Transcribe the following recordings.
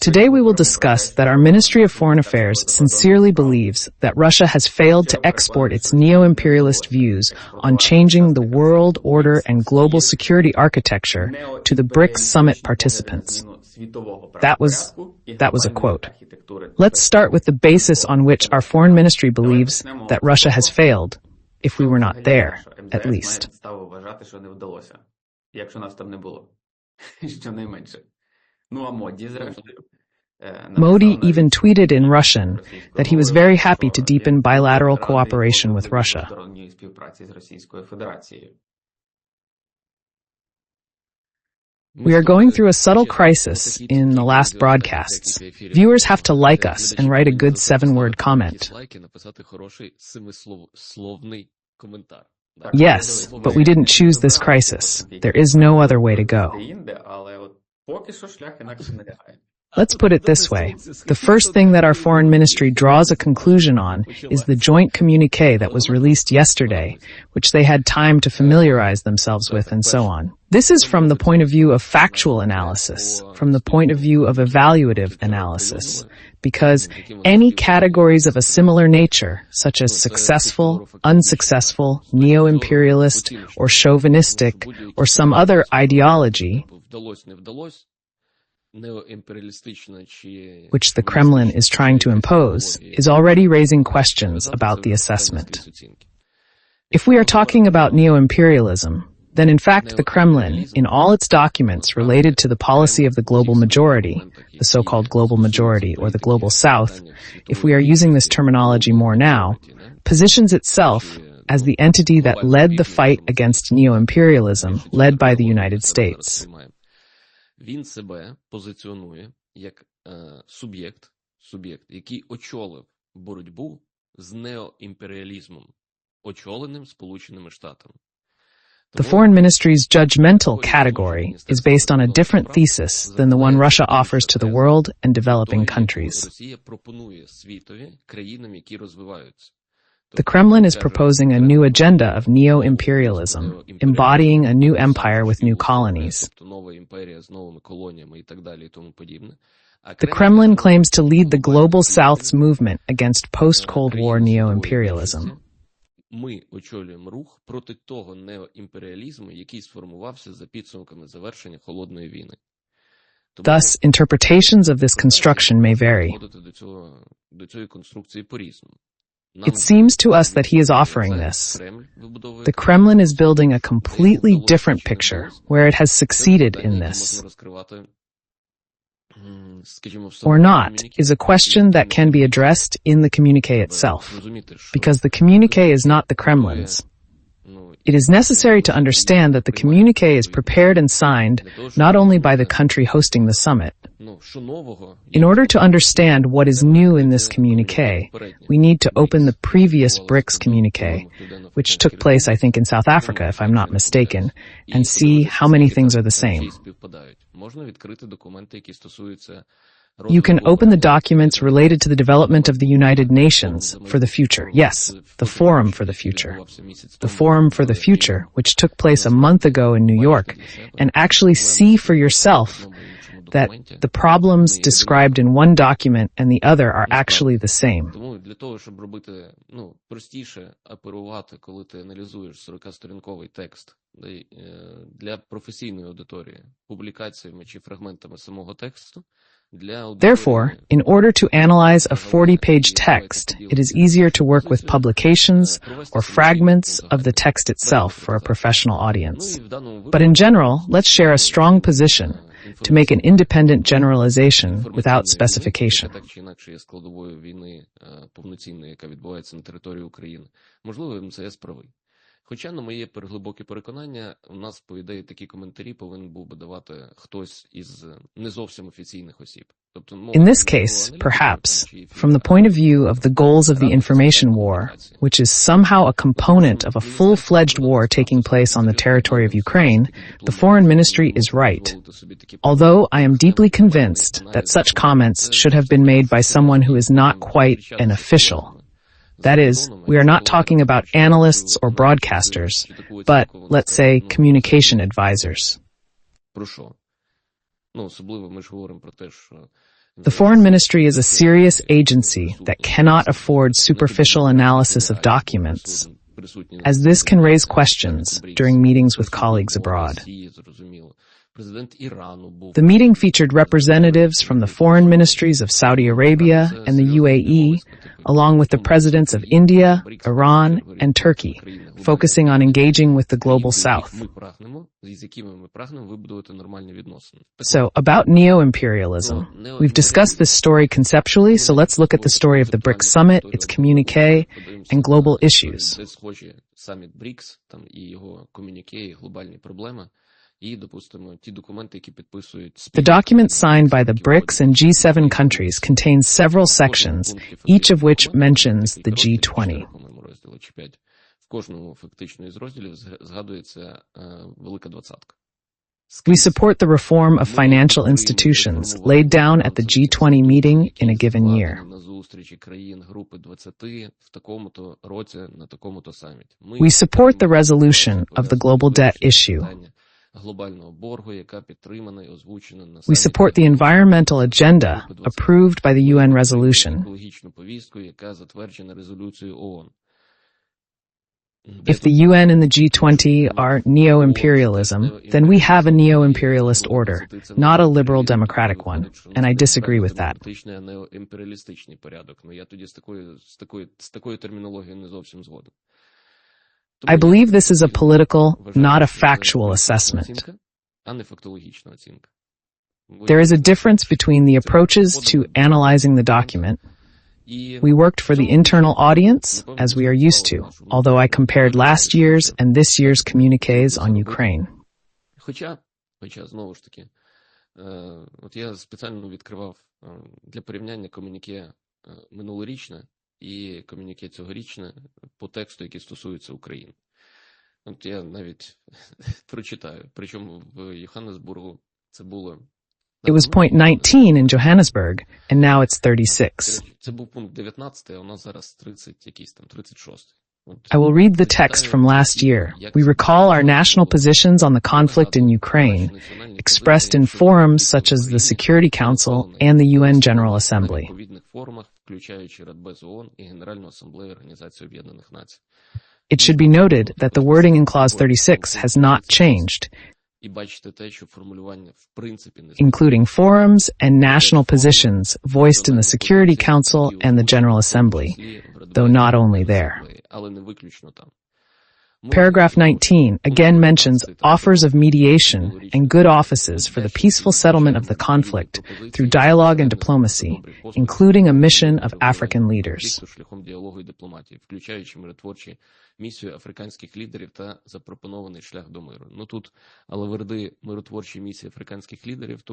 Today we will discuss that our Ministry of Foreign Affairs sincerely believes that Russia has failed to export its neo-imperialist views on changing the world order and global security architecture to the BRICS Summit participants. That was a quote. Let's start with the basis on which our foreign ministry believes that Russia has failed, if we were not there, at least. Modi even tweeted in Russian that he was very happy to deepen bilateral cooperation with Russia. We are going through a subtle crisis in the last broadcasts. Viewers have to like us and write a good 7-word comment. Yes, but we didn't choose this crisis. There is no other way to go. Let's put it this way. The first thing that our foreign ministry draws a conclusion on is the joint communiqué that was released yesterday, which they had time to familiarize themselves with and so on. This is from the point of view of factual analysis, from the point of view of evaluative analysis, because any categories of a similar nature, such as successful, unsuccessful, neo-imperialist, or chauvinistic, or some other ideology, which the Kremlin is trying to impose, is already raising questions about the assessment. If we are talking about neo-imperialism, then in fact the Kremlin, in all its documents related to the policy of the global majority, the so-called global majority or the global south, if we are using this terminology more now, positions itself as the entity that led the fight against neo-imperialism, led by the United States. Він себе позиціонує як суб'єкт, який очолив боротьбу з неоімперіалізмом, очоленим Сполученими Штатами. The foreign ministry's judgmental category is based on a different thesis than the one Russia offers to the world and developing countries. Росія пропонує світові країнам, які розвиваються. The Kremlin is proposing a new agenda of neo-imperialism, embodying a new empire with new colonies. The Kremlin claims to lead the global South's movement against post-Cold War neo-imperialism. Ми очолюємо рух проти того неоімперіалізму, який сформувався за підсумками завершення Холодної війни. Thus, interpretations of this construction may vary. До цієї конструкції по-різному. It seems to us that he is offering this. The Kremlin is building a completely different picture, where it has succeeded in this. Or not, is a question that can be addressed in the communiqué itself, because the communiqué is not the Kremlin's. It is necessary to understand that the communiqué is prepared and signed not only by the country hosting the summit. In order to understand what is new in this communiqué, we need to open the previous BRICS communiqué, which took place, I think, in South Africa, if I'm not mistaken, and see how many things are the same. You can open the documents related to the development of the United Nations for the future. Yes, the Forum for the Future. The Forum for the Future, which took place a month ago in New York, and actually see for yourself that the problems described in one document and the other are actually the same. Тому для того, щоб робити, простіше оперувати, коли ти аналізуєш 40-сторінковий текст для професійної аудиторії, публікаціями чи фрагментами самого тексту, Therefore, in order to analyze a 40-page text, it is easier to work with publications or fragments of the text itself for a professional audience. But in general, let's share a strong position to make an independent generalization without specification. Так чи інакше є складовою війни повноцінної, яка відбувається на території України. Можливо, МЗС правий. Хоча, на моє глибоке переконання, у нас, по ідеї, такі коментарі повинен був би давати хтось із не зовсім офіційних осіб. In this case, perhaps, from the point of view of the goals of the information war, which is somehow a component of a full-fledged war taking place on the territory of Ukraine, the foreign ministry is right. Although I am deeply convinced that such comments should have been made by someone who is not quite an official. That is, we are not talking about analysts or broadcasters, but, let's say, communication advisors. Особливо ми ж говоримо про те, що The Foreign Ministry is a serious agency that cannot afford superficial analysis of documents, as this can raise questions during meetings with colleagues abroad. The meeting featured representatives from the foreign ministries of Saudi Arabia and the UAE, along with the presidents of India, Iran, and Turkey, focusing on engaging with the global south. So, about neo-imperialism. We've discussed this story conceptually, so let's look at the story of the BRICS Summit, its communiqué, and global issues. The document signed by the BRICS and G7 countries contains several sections, each of which mentions the G20. We support the reform of financial institutions laid down at the G20 meeting in a given year. We support the resolution of the global debt issue. We support the environmental agenda approved by the UN resolution. If the UN and the G20 are neo-imperialism, then we have a neo-imperialist order, not a liberal democratic one, and I disagree with that. I believe this is a political, not a factual assessment. There is a difference between the approaches to analyzing the document. We worked for the internal audience, as we are used to, although I compared last year's and this year's communiques on Ukraine. Знову ж таки, от я спеціально відкривав для порівняння комюніке минулорічне і комюніке цьогорічне по тексту, який стосується України. От я навіть прочитаю, причому в Йоханнесбургу це було... It was point 19 in Johannesburg, and now it's 36. Це був пункт 19, а у нас зараз 30, якийсь там 36. I will read the text from last year. We recall our national positions on the conflict in Ukraine, expressed in forums such as the Security Council and the UN General Assembly. It should be noted that the wording in Clause 36 has not changed, including forums and national positions voiced in the Security Council and the General Assembly, though not only there. Paragraph 19 again mentions offers of mediation and good offices for the peaceful settlement of the conflict through dialogue and diplomacy, including a mission of African leaders.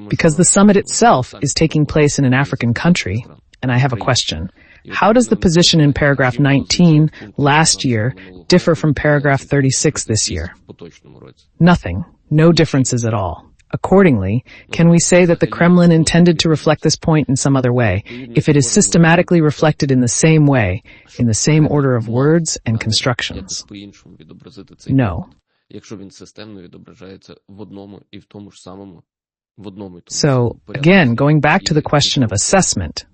Because the summit itself is taking place in an African country, and I have a question. How does the position in paragraph 19 last year differ from paragraph 36 this year? Nothing. No differences at all. Accordingly, can we say that the Kremlin intended to reflect this point in some other way, if it is systematically reflected in the same way, in the same order of words and constructions? No. So, again, going back to the question of assessment,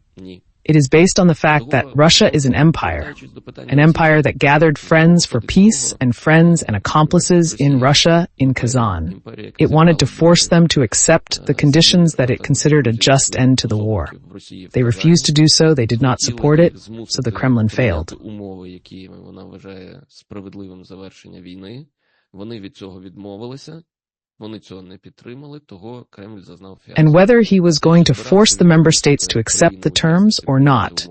it is based on the fact that Russia is an empire that gathered friends for peace and friends and accomplices in Russia in Kazan. It wanted to force them to accept the conditions that it considered a just end to the war. They refused to do so, they did not support it, so the Kremlin failed. And whether he was going to force the member states to accept the terms or not,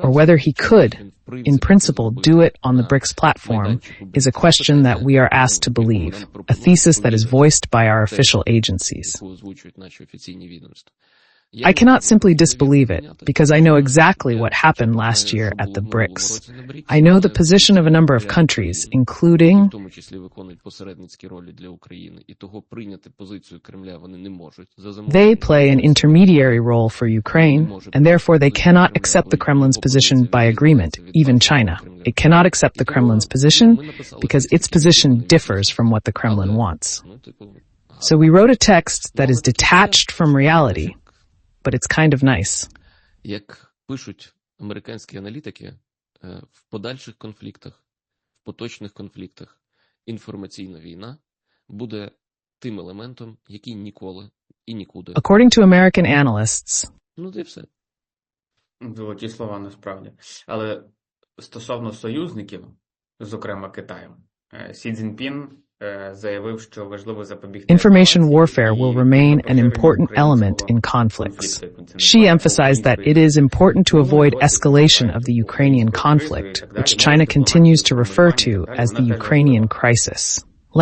or whether he could, in principle, do it on the BRICS platform, is a question that we are asked to believe, a thesis that is voiced by our official agencies. I cannot simply disbelieve it, because I know exactly what happened last year at the BRICS. I know the position of a number of countries, including they play an intermediary role for Ukraine, and therefore they cannot accept the Kremlin's position by agreement, even China. It cannot accept the Kremlin's position because its position differs from what the Kremlin wants. So we wrote a text that is detached from reality, but it's kind of nice. Як пишуть американські аналітики, в подальших конфліктах, в поточних конфліктах, інформаційна війна буде тим елементом, який ніколи і нікуди. According to American analysts, Ну, де все. Золоті слова, насправді. Але стосовно союзників, зокрема Китаю, Сі Цзіньпін заявив, що важливо запобігти information warfare will remain an important element in conflicts. She emphasized that it is important to avoid escalation of the Ukrainian conflict, which China continues to refer to as the Ukrainian crisis.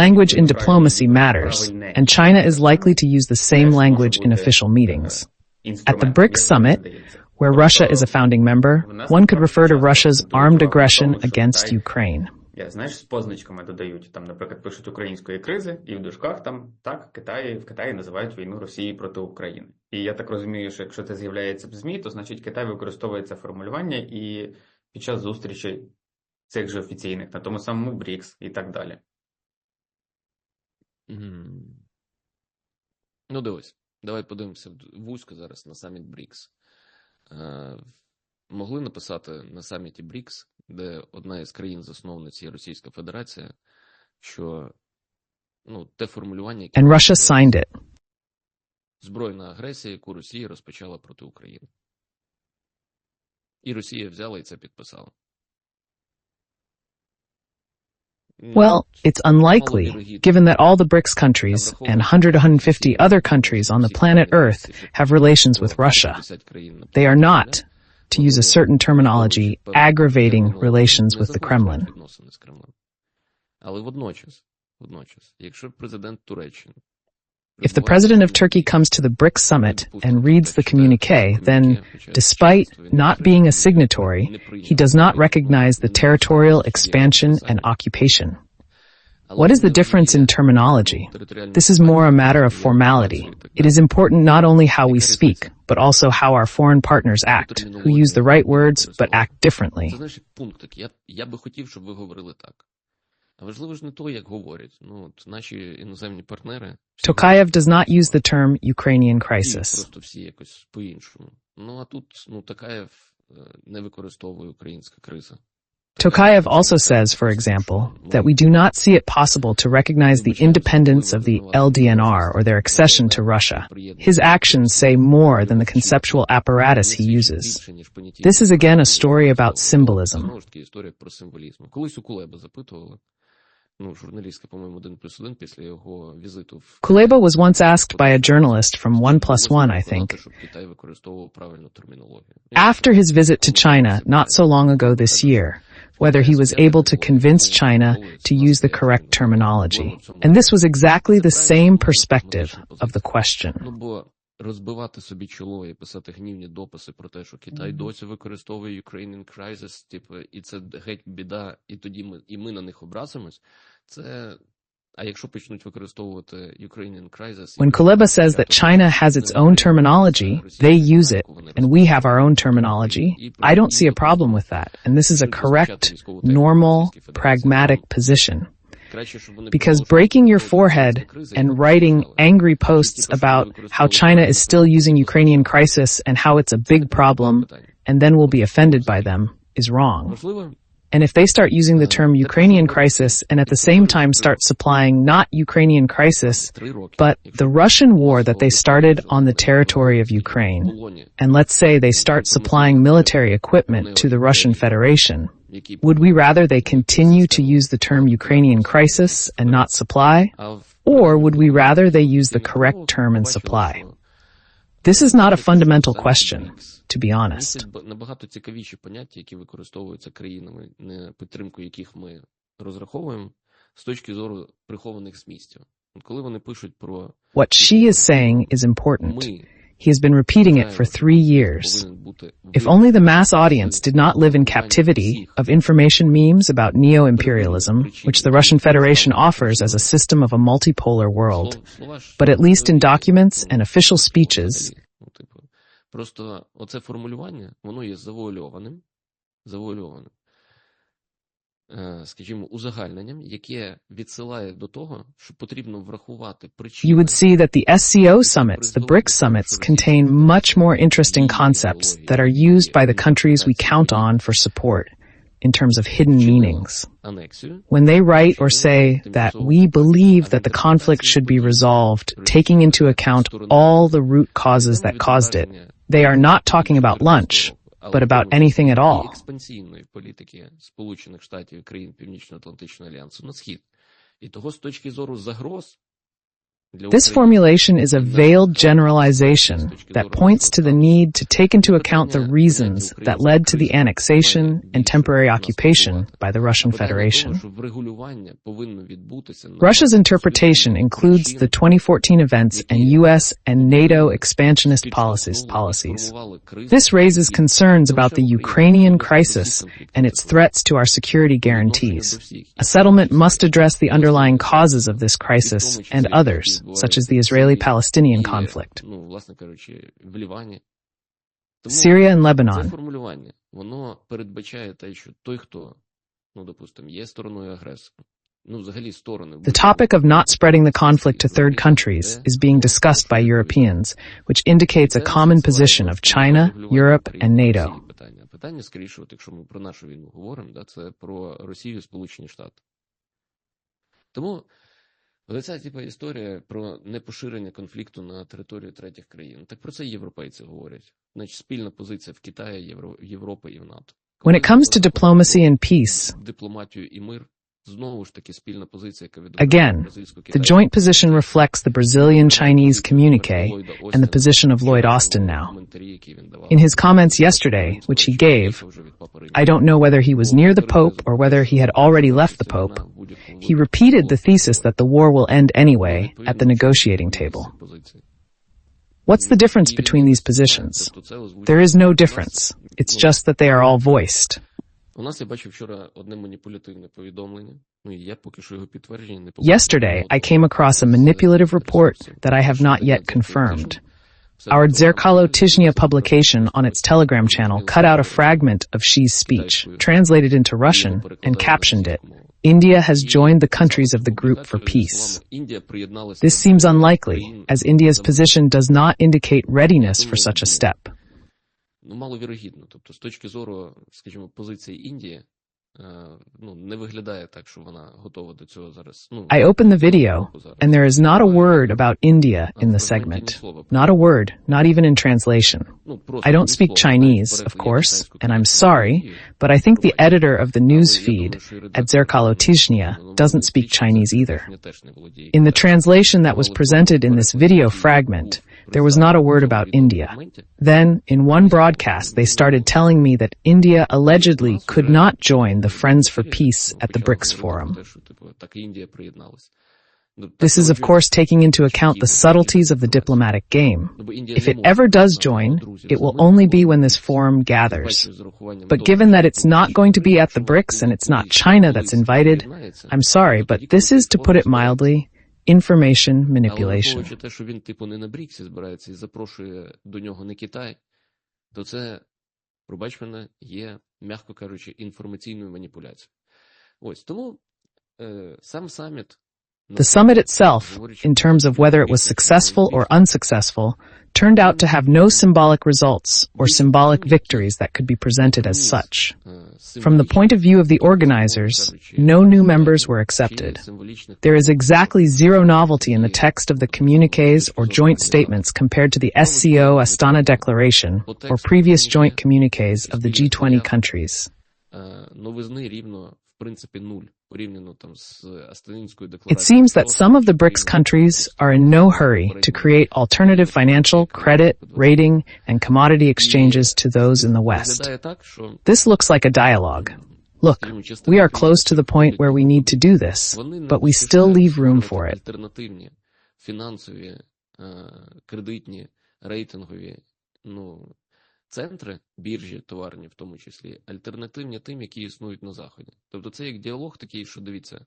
Language in diplomacy matters, and China is likely to use the same language in official meetings. At the BRICS Summit, where Russia is a founding member, one could refer to Russia's armed aggression against Ukraine. Знаєш, з позначками додають, там, наприклад, пишуть української кризи, і в дужках там, так, в Китаї називають війну Росії проти України. І я так розумію, що якщо це з'являється в ЗМІ, то значить Китай використовує це формулювання і під час зустрічей цих же офіційних, на тому самому БРІКС і так далі. Ну, дивись, давай подивимося вузько зараз на саміт БРІКС. Могли написати на саміті БРІКС, де одна із країн-засновниць є Російська Федерація, що те формулювання, яке And Russia signed it. Збройна агресія, яку Росія розпочала проти України. І Росія взяла і це підписала. Well, it's unlikely, given that all the BRICS countries and 150 other countries on the planet Earth have relations with Russia. They are not, to use a certain terminology, aggravating relations with the Kremlin. Але водночас, якщо президент Туреччини If the president of Turkey comes to the BRICS summit and reads the communiqué, then, despite not being a signatory, he does not recognize the territorial expansion and occupation. What is the difference in terminology? This is more a matter of formality. It is important not only how we speak, but also how our foreign partners act, who use the right words but act differently. Це, знаєш, пунктик. Я би хотів, щоб ви говорили так. А важливо ж не то, як говорять. Наші іноземні партнери... Tokayev does not use the term Ukrainian crisis. Просто всі якось по-іншому. А тут, Токаєв не використовує українська криза. Tokayev also says, for example, that we do not see it possible to recognize the independence of the LDNR or their accession to Russia. His actions say more than the conceptual apparatus he uses. This is again a story about symbolism. Колись у Кулеба запитували, журналістка, по-моєму, 1+1 після його візиту. Kuleba was once asked by a journalist from 1+1, I think, after his visit to China not so long ago this year, whether he was able to convince China to use the correct terminology. And this was exactly the same perspective of the question. Розбивати собі чоло і писати гнівні дописи про те, що Китай досі використовує Ukrainian crisis, і це геть біда, і тоді ми на них образимось, це... А якщо почнуть використовувати Ukrainian crisis... When Kuleba says that China has its own terminology, they use it, and we have our own terminology, I don't see a problem with that, and this is a correct, normal, pragmatic position. Because breaking your forehead and writing angry posts about how China is still using Ukrainian crisis and how it's a big problem, and then will be offended by them, is wrong. And if they start using the term Ukrainian crisis and at the same time start supplying not Ukrainian crisis, but the Russian war that they started on the territory of Ukraine, and let's say they start supplying military equipment to the Russian Federation, would we rather they continue to use the term Ukrainian crisis and not supply? Or would we rather they use the correct term and supply? This is not a fundamental question, to be honest. Набагато цікавіші поняття, які використовуються країнами, на підтримку яких ми розраховуємо, з точки зору прихованих змістів. Коли вони пишуть про... What she is saying is important. He has been repeating it for 3 years. If only the mass audience did not live in captivity of information memes about neo-imperialism, which the Russian Federation offers as a system of a multipolar world, but at least in documents and official speeches. Просто оце формулювання, воно є завуальованим. скажімо, узагальненням, яке відсилає до того, що потрібно врахувати причини. You would see that the SCO summits, the BRICS summits, contain much more interesting concepts that are used by the countries we count on for support in terms of hidden meanings. When they write or say that we believe that the conflict should be resolved, taking into account all the root causes that caused it, they are not talking about lunch, but about anything at all. Експансійної політики Сполучених Штатів і країн Північно-Атлантичного альянсу на схід. І того з точки зору загроз This formulation is a veiled generalization that points to the need to take into account the reasons that led to the annexation and temporary occupation by the Russian Federation. Russia's interpretation includes the 2014 events and US and NATO expansionist policies. This raises concerns about the Ukrainian crisis and its threats to our security guarantees. A settlement must address the underlying causes of this crisis and others, such as the Israeli-Palestinian conflict, Syria and Lebanon. Це формулювання, воно передбачає те, що той, хто, допустим, є стороною агресора, взагалі сторони. The topic of not spreading the conflict to third countries is being discussed by Europeans, which indicates a common position of China, Europe, and NATO. Питання, скоріше, якщо ми про нашу війну говоримо, це про Росію і Сполучені Штати. Тому ця історія про непоширення конфлікту на територію третіх країн. Так про це європейці говорять. Значить, спільна позиція в Китаї, Європи і в НАТО. When it comes to diplomacy and peace, дипломатію і мир, знову ж таки спільна позиція, яка again, the joint position reflects the Brazilian-Chinese communique and the position of Lloyd Austin now. In his comments yesterday, which he gave, I don't know whether he was near the Pope or whether he had already left the Pope, he repeated the thesis that the war will end anyway at the negotiating table. What's the difference between these positions? There is no difference. It's just that they are all voiced. У нас я бачив вчора одне маніпулятивне повідомлення. Я поки що його підтвердження не Yesterday, I came across a manipulative report that I have not yet confirmed. Our Zerkalo Tizhnya publication on its Telegram channel cut out a fragment of Xi's speech, translated into Russian, and captioned it, India has joined the countries of the Group for Peace. This seems unlikely, as India's position does not indicate readiness for such a step. Маловірогідно. Тобто, з точки зору, скажімо, позиції Індії, не виглядає так, що вона готова до цього зараз. I opened the video, and there is not a word about India in the segment. Not a word, not even in translation. I don't speak Chinese, of course, and I'm sorry, but I think the editor of the news feed at Zerkalo Tizhnya doesn't speak Chinese either. In the translation that was presented in this video fragment, there was not a word about India. Then, in one broadcast, they started telling me that India allegedly could not join the Friends for Peace at the BRICS Forum. This is, of course, taking into account the subtleties of the diplomatic game. If it ever does join, it will only be when this forum gathers. But given that it's not going to be at the BRICS and it's not China that's invited, I'm sorry, but this is, to put it mildly, information manipulation. Але враховуючи те, що він не на БРІКСі збирається і запрошує до нього не Китай, то це, пробач мене, є, м'яко кажучи, інформаційною маніпуляцією. Ось, тому сам саміт The summit itself, in terms of whether it was successful or unsuccessful, turned out to have no symbolic results or symbolic victories that could be presented as such. From the point of view of the organizers, no new members were accepted. There is exactly zero novelty in the text of the communiques or joint statements compared to the SCO Astana Declaration or previous joint communiques of the G20 countries. It seems that some of the BRICS countries are in no hurry to create alternative financial, credit, rating, and commodity exchanges to those in the West. This looks like a dialogue. Look, we are close to the point where we need to do this, but we still leave room for it. Центри, біржі товарні в тому числі, альтернативні тим, які існують на Заході. Тобто це як діалог такий, що, дивіться,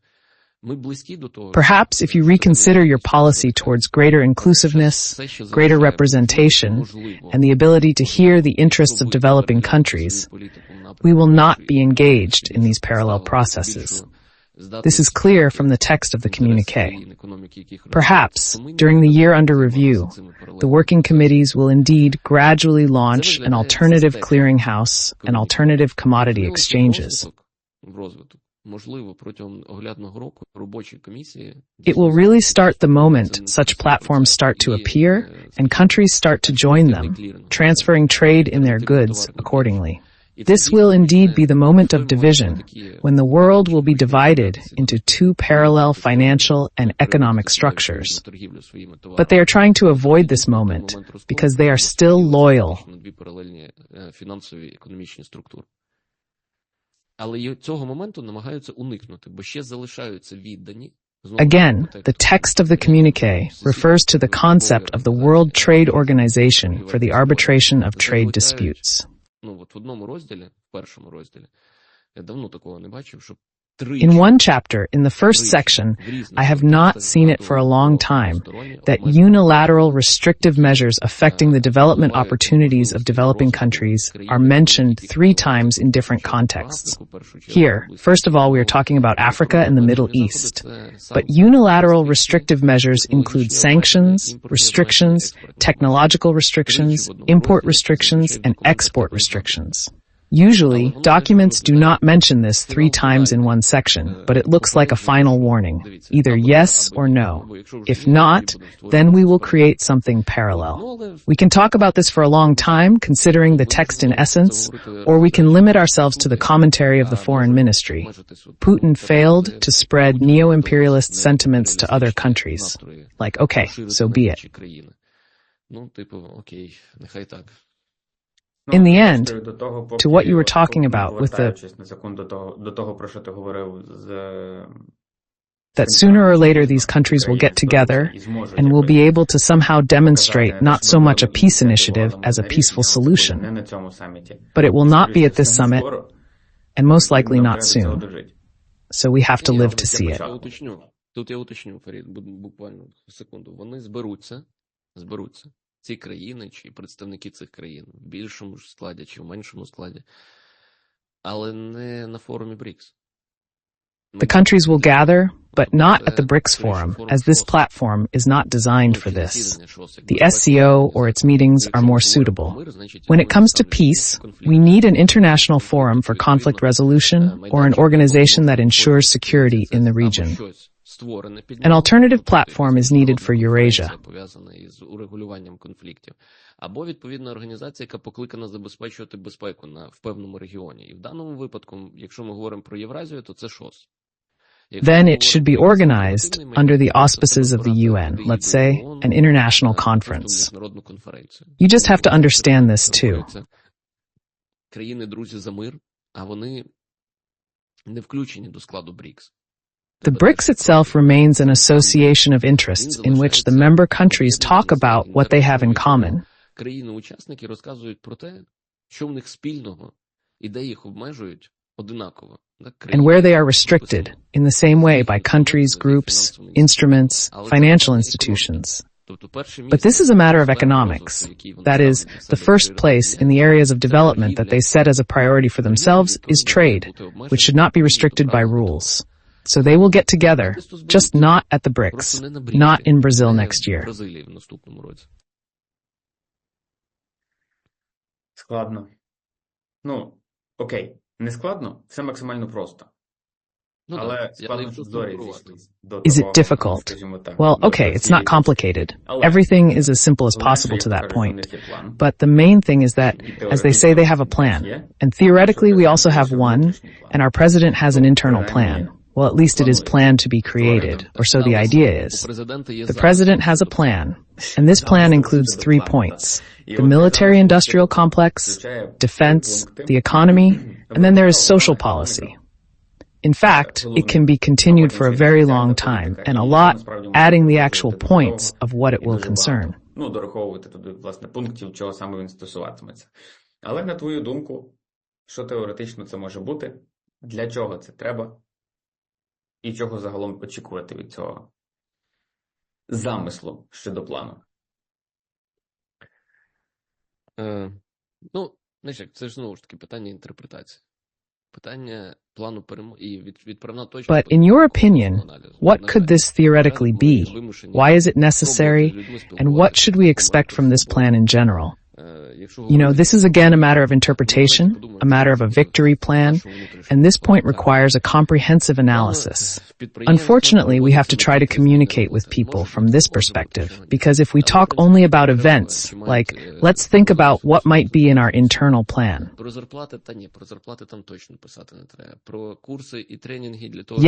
Perhaps if you reconsider your policy towards greater inclusiveness, greater representation, and the ability to hear the interests of developing countries, we will not be engaged in these parallel processes. This is clear from the text of the communiqué. Perhaps, during the year under review, the working committees will indeed gradually launch an alternative clearinghouse and alternative commodity exchanges. It will really start the moment such platforms start to appear and countries start to join them, transferring trade in their goods accordingly. This will indeed be the moment of division, when the world will be divided into two parallel financial and economic structures. But they are trying to avoid this moment because they are still loyal. Again, the text of the communiqué refers to the concept of the World Trade Organization for the arbitration of trade disputes. In one chapter, in the first section, I have not seen it for a long time, that unilateral restrictive measures affecting the development opportunities of developing countries are mentioned 3 times in different contexts. Here, first of all, we are talking about Africa and the Middle East. But unilateral restrictive measures include sanctions, restrictions, technological restrictions, import restrictions, and export restrictions. Usually, documents do not mention this 3 times in one section, but it looks like a final warning, either yes or no. If not, then we will create something parallel. We can talk about this for a long time, considering the text in essence, or we can limit ourselves to the commentary of the foreign ministry. Putin failed to spread neo-imperialist sentiments to other countries. Like, okay, so be it. In the end, to what you were talking about with that sooner or later these countries will get together and will be able to somehow demonstrate not so much a peace initiative as a peaceful solution. But it will not be at this summit, and most likely not soon. So we have to live to see it. Тут я уточню, Фарід, буквально секунду. Вони зберуться. Ці країни, чи представники цих країн, в більшому складі, чи в меншому складі, але не на форумі BRICS. The countries will gather, but not at the BRICS forum, as this platform is not designed for this. The SCO or its meetings are more suitable. When it comes to peace, we need an international forum for conflict resolution or an organization that ensures security in the region. An alternative platform is needed for Eurasia. Або відповідна організація, яка покликана забезпечувати безпеку в певному регіоні. І в даному випадку, якщо ми говоримо про Євразію, то це ШОС. Then it should be organized under the auspices of the UN, let's say, an international conference. You just have to understand this too. Країни-друзі за мир, а вони не включені до складу BRICS. The BRICS itself remains an association of interests in which the member countries talk about what they have in common. Країни-учасники розказують про те, що в них спільного і де їх обмежують одинаково. And where they are restricted, in the same way by countries, groups, instruments, financial institutions. But this is a matter of economics. That is, the first place in the areas of development that they set as a priority for themselves is trade, which should not be restricted by rules. So they will get together, just not at the BRICS, not in Brazil next year. Складно. Ну, окей. Не складно, все максимально просто. Але складно, щоб зорі зійшлися. Is it difficult? Well, okay, it's not complicated. Everything is as simple as possible to that point. But the main thing is that, as they say, they have a plan. And theoretically, we also have one, and our president has an internal plan. Well, at least it is planned to be created, or so the idea is. The president has a plan, and this plan includes 3 points: the military-industrial complex, defense, the economy, and then there is social policy. In fact, it can be continued for a very long time, and a lot adding the actual points of what it will concern. Ну, дораховувати туди, власне, пунктів, чого саме він стосуватиметься. Але, на твою думку, що теоретично це може бути? Для чого це треба? І чого загалом очікувати від цього замислу щодо плану? Ну, знаєш, це ж знову ж таки питання інтерпретації. Питання плану перемоги і відправна точка. But in your opinion, what could this theoretically be? Why is it necessary? And what should we expect from this plan in general? You know, this is again a matter of interpretation, a matter of a victory plan, and this point requires a comprehensive analysis. Unfortunately, we have to try to communicate with people from this perspective, because if we talk only about events, like, let's think about what might be in our internal plan.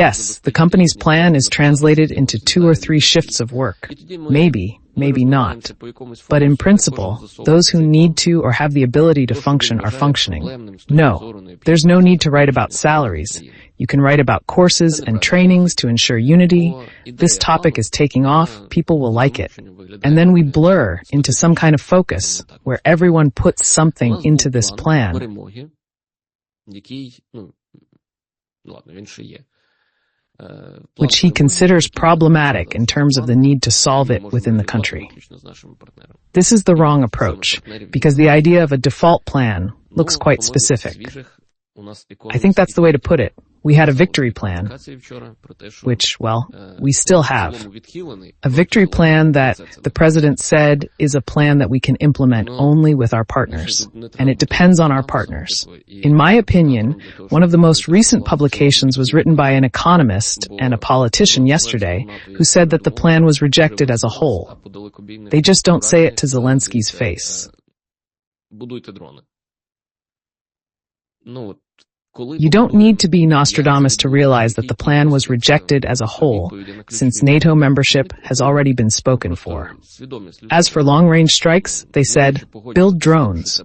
Yes, the company's plan is translated into 2 or 3 shifts of work. Maybe not. But in principle, those who need to or have the ability to function are functioning. No, there's no need to write about salaries. You can write about courses and trainings to ensure unity. This topic is taking off, people will like it. And then we blur into some kind of focus where everyone puts something into this plan. Which he considers problematic in terms of the need to solve it within the country. This is the wrong approach, because the idea of a default plan looks quite specific. I think that's the way to put it. We had a victory plan, which, well, we still have. A victory plan that the president said is a plan that we can implement only with our partners, and it depends on our partners. In my opinion, one of the most recent publications was written by an economist and a politician yesterday who said that the plan was rejected as a whole. They just don't say it to Zelensky's face. You don't need to be Nostradamus to realize that the plan was rejected as a whole, since NATO membership has already been spoken for. As for long-range strikes, they said, build drones.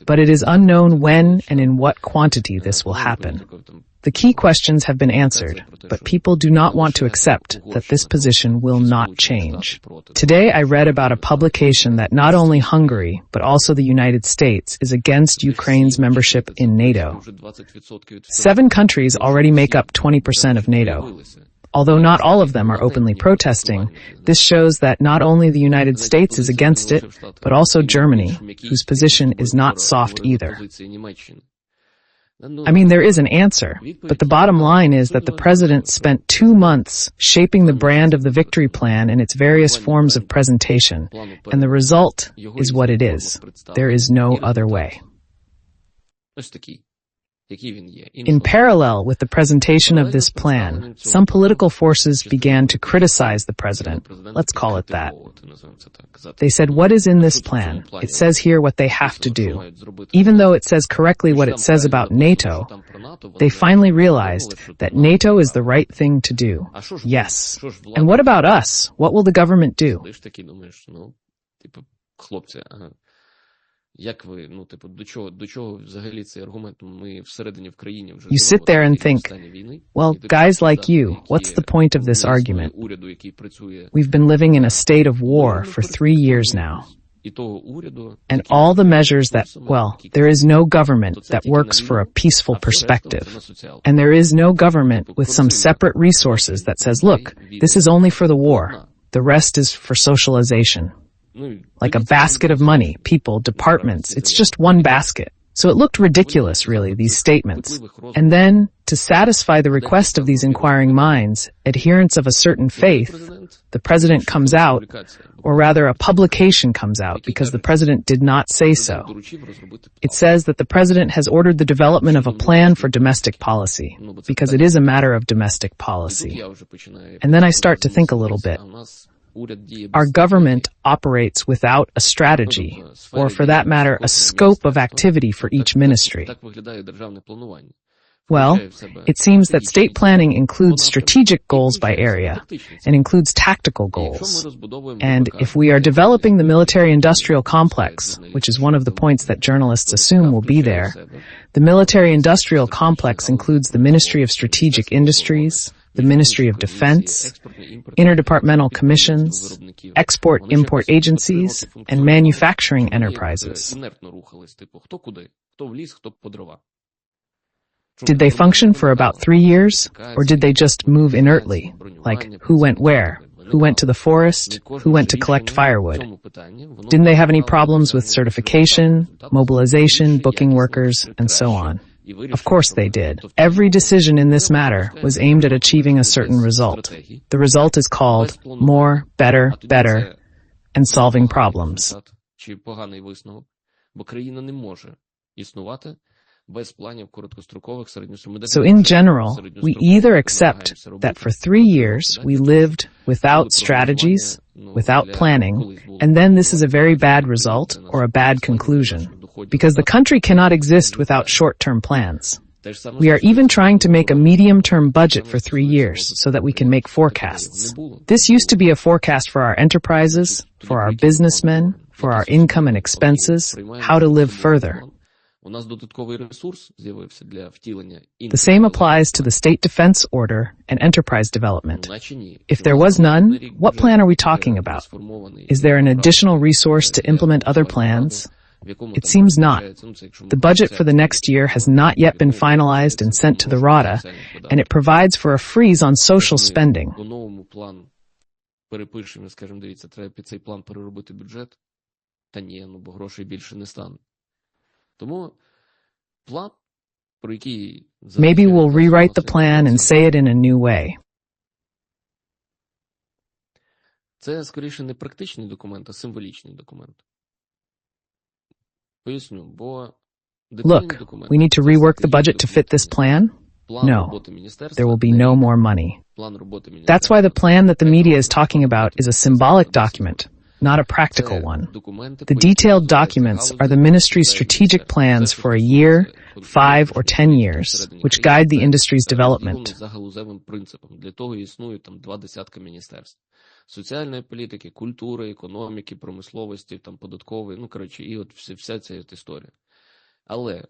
But it is unknown when and in what quantity this will happen. The key questions have been answered, but people do not want to accept that this position will not change. Today I read about a publication that not only Hungary, but also the United States is against Ukraine's membership in NATO. 7 countries already make up 20% of NATO. Although not all of them are openly protesting, this shows that not only the United States is against it, but also Germany, whose position is not soft either. I mean, there is an answer, but the bottom line is that the president spent 2 months shaping the brand of the victory plan in its various forms of presentation, and the result is what it is. There is no other way. In parallel with the presentation of this plan, some political forces began to criticize the president. Let's call it that. They said, what is in this plan? It says here what they have to do. Even though it says correctly what it says about NATO, they finally realized that NATO is the right thing to do. Yes. And what about us? What will the government do? You sit there and think, well, guys like you, what's the point of this argument? We've been living in a state of war for 3 years now. And all the measures that, well, there is no government that works for a peaceful perspective. And there is no government with some separate resources that says, look, this is only for the war. The rest is for socialization. Like a basket of money, people, departments, it's just one basket. So it looked ridiculous, really, these statements. And then, to satisfy the request of these inquiring minds, adherents of a certain faith, the president comes out, or rather a publication comes out, because the president did not say so. It says that the president has ordered the development of a plan for domestic policy, because it is a matter of domestic policy. And then I start to think a little bit. Our government operates without a strategy, or for that matter, a scope of activity for each ministry. Well, it seems that state planning includes strategic goals by area, and includes tactical goals. And if we are developing the military-industrial complex, which is one of the points that journalists assume will be there, the military-industrial complex includes the Ministry of Strategic Industries, the Ministry of Defense, interdepartmental commissions, export-import agencies, and manufacturing enterprises. Did they function for about 3 years, or did they just move inertly? Like, who went where? Who went to the forest? Who went to collect firewood? Didn't they have any problems with certification, mobilization, booking workers, and so on? Of course they did. Every decision in this matter was aimed at achieving a certain result. The result is called more, better, better, and solving problems. So in general, we either accept that for 3 years we lived without strategies, without planning, and then this is a very bad result or a bad conclusion, because the country cannot exist without short-term plans. We are even trying to make a medium-term budget for 3 years so that we can make forecasts. This used to be a forecast for our enterprises, for our businessmen, for our income and expenses, how to live further. The same applies to the State Defense Order and enterprise development. If there was none, what plan are we talking about? Is there an additional resource to implement other plans? It seems not. The budget for the next year has not yet been finalized and sent to the Rada, and it provides for a freeze on social spending. Maybe we'll rewrite the plan and say it in a new way. Це скоріше не практичний документ, а символічний документ. Поясню, бо Look, we need to rework the budget to fit this plan? No, there will be no more money. That's why the plan that the media is talking about is a symbolic document, not a practical one. The detailed documents are the ministry's strategic plans for a year, 5 or 10 years, which guide the industry's development. Соціальної політики, культури, економіки, промисловості, податкової, і от вся ця історія.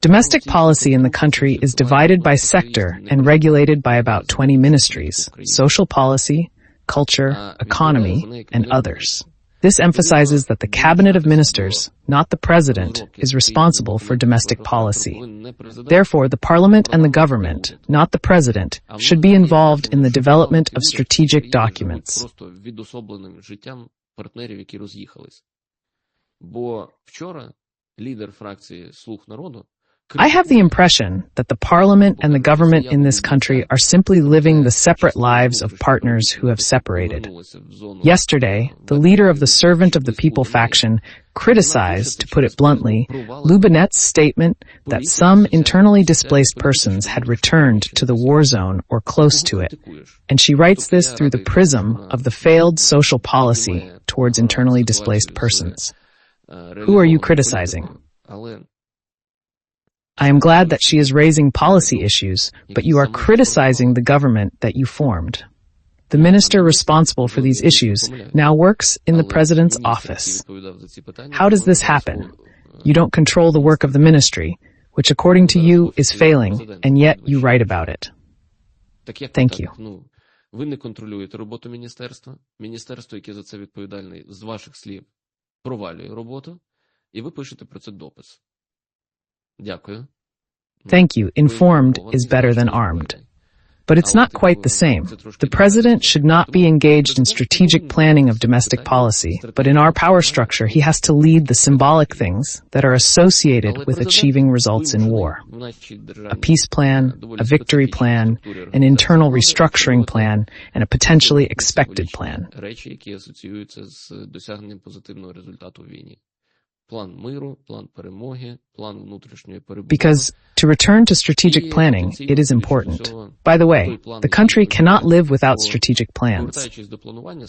Domestic policy in the country is divided by sector and regulated by about 20 ministries: social policy, culture, economy, and others. This emphasizes that the cabinet of ministers, not the president, is responsible for domestic policy. Therefore, the parliament and the government, not the president, should be involved in the development of strategic documents. I have the impression that the parliament and the government in this country are simply living the separate lives of partners who have separated. Yesterday, the leader of the Servant of the People faction criticized, to put it bluntly, Lubinet's statement that some internally displaced persons had returned to the war zone or close to it, and she writes this through the prism of the failed social policy towards internally displaced persons. Who are you criticizing? I am glad that she is raising policy issues, but you are criticizing the government that you formed. The minister responsible for these issues now works in the president's office. How does this happen? You don't control the work of the ministry, which according to you is failing, and yet you write about it. Thank you. Ви не контролюєте роботу міністерства. Міністерство, яке за це відповідальне, з ваших слів, провалює роботу, і ви пишете про це допис. Дякую. Thank you. Informed is better than armed. But it's not quite the same. The president should not be engaged in strategic planning of domestic policy, but in our power structure, he has to lead the symbolic things that are associated with achieving results in war. A peace plan, a victory plan, an internal restructuring plan, and a potentially expected plan. Because to return to strategic planning, it is important. By the way, the country cannot live without strategic plans.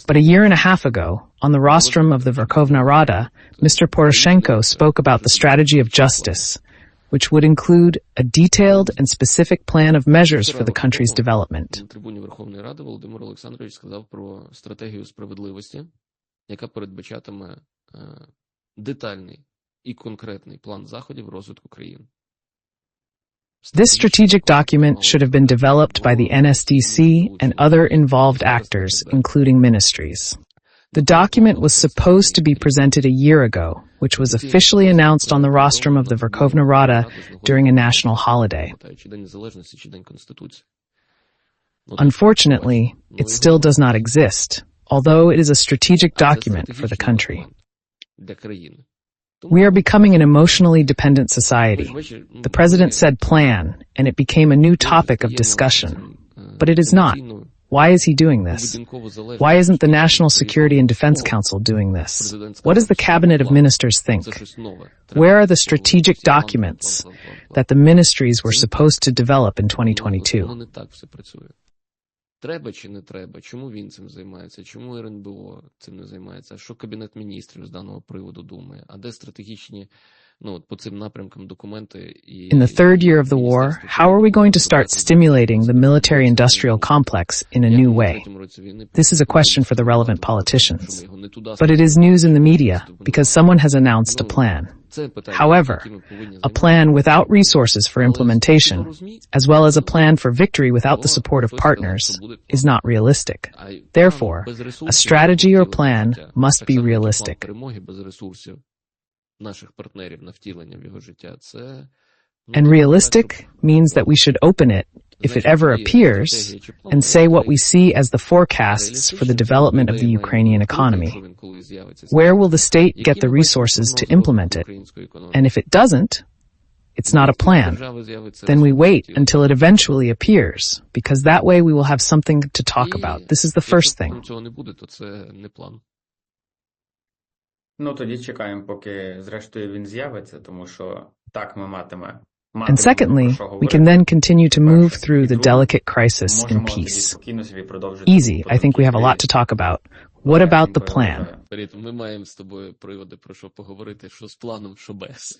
But a year and a half ago, on the rostrum of the Verkhovna Rada, Mr. Poroshenko spoke about the strategy of justice, which would include a detailed and specific plan of measures for the country's development. Детальний і конкретний план заходів розвитку країн. This strategic document should have been developed by the NSDC and other involved actors, including ministries. The document was supposed to be presented a year ago, which was officially announced on the rostrum of the Verkhovna Rada during a national holiday. Unfortunately, it still does not exist, although it is a strategic document for the country. We are becoming an emotionally dependent society. The president said plan, and it became a new topic of discussion. But it is not. Why is he doing this? Why isn't the National Security and Defense Council doing this? What does the Cabinet of Ministers think? Where are the strategic documents that the ministries were supposed to develop in 2022? Треба чи не треба? Чому він цим займається? Чому РНБО цим не займається? А що Кабінет міністрів з даного приводу думає? А де стратегічні, по цим напрямкам документи? In the third year of the war, how are we going to start stimulating the military-industrial complex in a new way? This is a question for the relevant politicians. But it is news in the media because someone has announced a plan. However, a plan without resources for implementation, as well as a plan for victory without the support of partners, is not realistic. Therefore, a strategy or plan must be realistic. And realistic means that we should open it, if it ever appears, and say what we see as the forecasts for the development of the Ukrainian economy. Where will the state get the resources to implement it? And if it doesn't, it's not a plan. Then we wait until it eventually appears, because that way we will have something to talk about. This is the first thing. Тоді чекаємо, поки зрештою він з'явиться, тому що так ми матиме. And secondly, we can then continue to move through the delicate crisis in peace. Easy, I think we have a lot to talk about. What about the plan? Ми маємо з тобою приводи про що поговорити, що з планом, що без.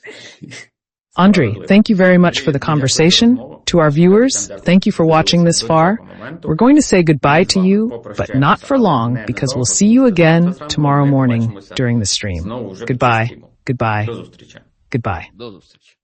Andriy, thank you very much for the conversation. To our viewers, thank you for watching this far. We're going to say goodbye to you, but not for long, because we'll see you again tomorrow morning during the stream. Goodbye. Goodbye. Goodbye. До зустрічі.